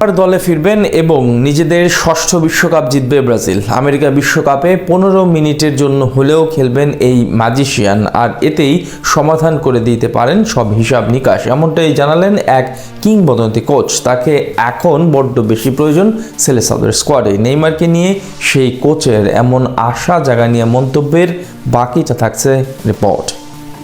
দলে ফিরবেন এবং নিজেদের ষষ্ঠ বিশ্বকাপ জিতবে ব্রাজিল। আমেরিকা বিশ্বকাপে 15 মিনিটের জন্য হলেও খেলবেন এই ম্যাজিশিয়ান, আর এতেই সমাধান করে দিতে পারেন সব হিসাব নিকাশ, এমনটাই জানালেন এক কিংবদন্তি কোচ। তাকে এখন বড্ড বেশি প্রয়োজন সেলেসাওদের স্কোয়াডে। নেইমারকে নিয়ে সেই কোচের এমন আশা জাগা নিয়ে মন্তব্যের বাকিটা থাকছে রিপোর্ট।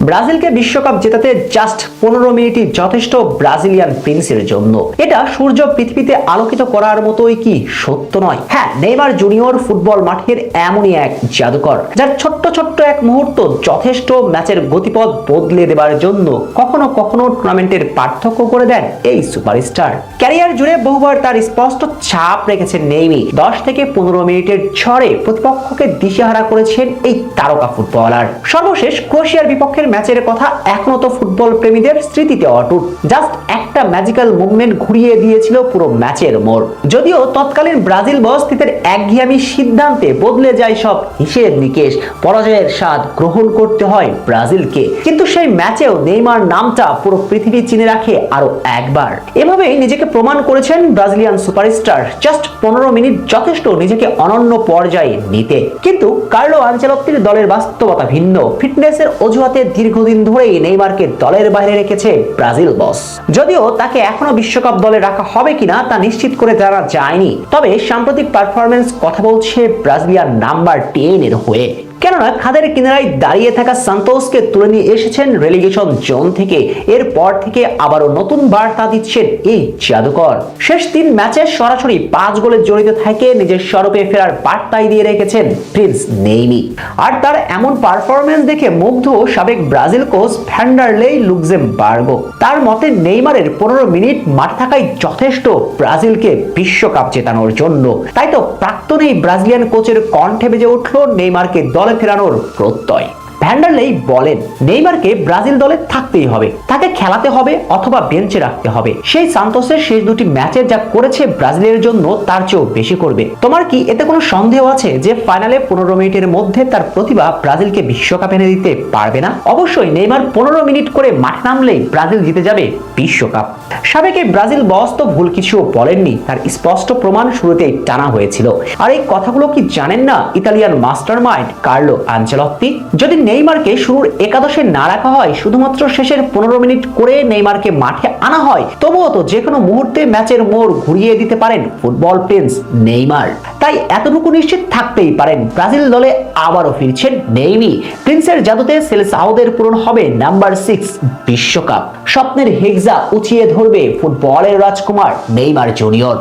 ব্রাজিলকে বিশ্বকাপ জেতাতে জাস্ট 15 মিনিটই যথেষ্ট ব্রাজিলিয়ান প্রিন্সের জন্য। এটা সূর্য পৃথিবীতে আলোকিত করার মতোই কি সত্য নয়? হ্যাঁ, নেইমার জুনিয়র ফুটবল মাঠের এমনই এক জাদুকর, যার ছোট্ট ছোট্ট এক মুহূর্ত যথেষ্ট ম্যাচের গতিপথ বদলে দেবার জন্য কখনো কখনো টুর্নামেন্টের পার্থক্য করে দেন এই সুপারস্টার। ক্যারিয়ার জুড়ে বহুবার তার স্পষ্ট ছাপ রেখেছেন নেইমি। 10 থেকে 15 মিনিটের ঝড়ে প্রতিপক্ষকে দিশেহারা করেছেন এই তারকা ফুটবলার। সর্বশেষ ক্রোয়েশিয়ার বিপক্ষে ম্যাচের কথা এখনো তো ফুটবল প্রেমীদের স্মৃতিতে অটুট। জাস্ট একটা ম্যাজিক্যাল মুভমেন্ট ঘুরিয়ে দিয়েছিল পুরো ম্যাচের মোড়। যদিও তৎকালীন ব্রাজিল বস্তিদের একঘেয়েমি সিদ্ধান্তে বদলে যায় সব হিসেব নিকেশ, পরাজয়ের স্বাদ গ্রহণ করতে হয় ব্রাজিলকে, কিন্তু সেই ম্যাচেও নেইমার নামটা পুরো পৃথিবী চিনে রাখে আরো একবার। এভাবেই নিজেকে প্রমাণ করেছেন ব্রাজিলিয়ান সুপারস্টার। জাস্ট 15 মিনিট যথেষ্ট নিজেকে অনন্য পর্যায়ে নিতে। কিন্তু কার্লো আনচেলত্তির দলের বাস্তবতা ভিন্ন। ফিটনেসের অজুহাতে দীর্ঘদিন ধরেই নেইমারকে দলের বাইরে রেখেছে ব্রাজিল বস। যদিও তাকে এখনো বিশ্বকাপ দলে রাখা হবে কিনা তা নিশ্চিত করে জানা যায়নি, তবে সাম্প্রতিক পারফরম্যান্স কথা বলছে ব্রাজিলিয়ান নাম্বার 10 এর হয়ে। কেননা খাদের কিনারায় দাঁড়িয়ে থাকা সান্তোসকে তুলে নিয়ে এসেছেন রেলিগেশন জোন থেকে। এরপর থেকে আবারও নতুন বার্তা দিচ্ছেন এই জাদুকর। শেষ 3 ম্যাচে সরাসরি 5 গোলে জড়িত থেকে নিজের স্বরূপে ফেরার বার্তাই দিয়ে রেখেছেন প্রিন্স নেইমি। আর তার এমন পারফরম্যান্স দেখে মুগ্ধ সাবেক ব্রাজিল কোচ ভ্যান্ডারলে লুক্সেমবার্গো। তার মতে নেইমারের 15 মিনিট মাঠ থাকাই যথেষ্ট ব্রাজিলকে বিশ্বকাপ জেতানোর জন্য। তাই তো প্রাক্তন এই ব্রাজিলিয়ান কোচের কণ্ঠে বেজে উঠল নেইমারকে দলে ফেরানোর প্রত্যয়। ভ্যান্ডারলেই বলেন, নেইমারকে ব্রাজিল দলে থাকতেই হবে, তাকে খেলাতে হবে অথবা বেঞ্চে রাখতে হবে। সেই সান্তোসের শেষ 2টি ম্যাচে যা করেছে ব্রাজিলের জন্য তার চেয়েও বেশি করবে। তোমার কি এতে কোনো সন্দেহ আছে যে ফাইনালে 15 মিনিটের মধ্যে তার প্রতিভা ব্রাজিলকে বিশ্বকাপ এনে দিতে পারবে না? অবশ্যই নেইমার 15 মিনিট করে মাঠে নামলেই ব্রাজিল জিতে যাবে বিশ্বকাপ। সাবেক ব্রাজিল বস তো ভুল কিছু বলেননি, তার স্পষ্ট প্রমাণ শুরুতেই টানা হয়েছিল। আর এই কথাগুলো কি জানেন না ইতালিয়ান মাস্টারমাইন্ড কার্লো আনচেলত্তি? যদি নেইমারকে শুরুর একাদশে না রাখা হয়, শুধুমাত্র শেষের 15 মিনিট করে নেইমারকে মাঠে আনা হয়, তবুও তো যে কোনো মুহূর্তে ম্যাচের মোড় ঘুরিয়ে দিতে পারেন ফুটবল প্রিন্স নেইমার। তাই এতটুকু নিশ্চিত থাকতেই পারেন ব্রাজিল দলে আবারও ফিরছেন নেইমি। প্রিন্সের জাদুতে সেলেসাওদের পূরণ হবে নাম্বার 6 বিশ্বকাপ। স্বপ্নের হেক্সা উঁচিয়ে ধরবে ফুটবলের রাজকুমার নেইমার জুনিয়র।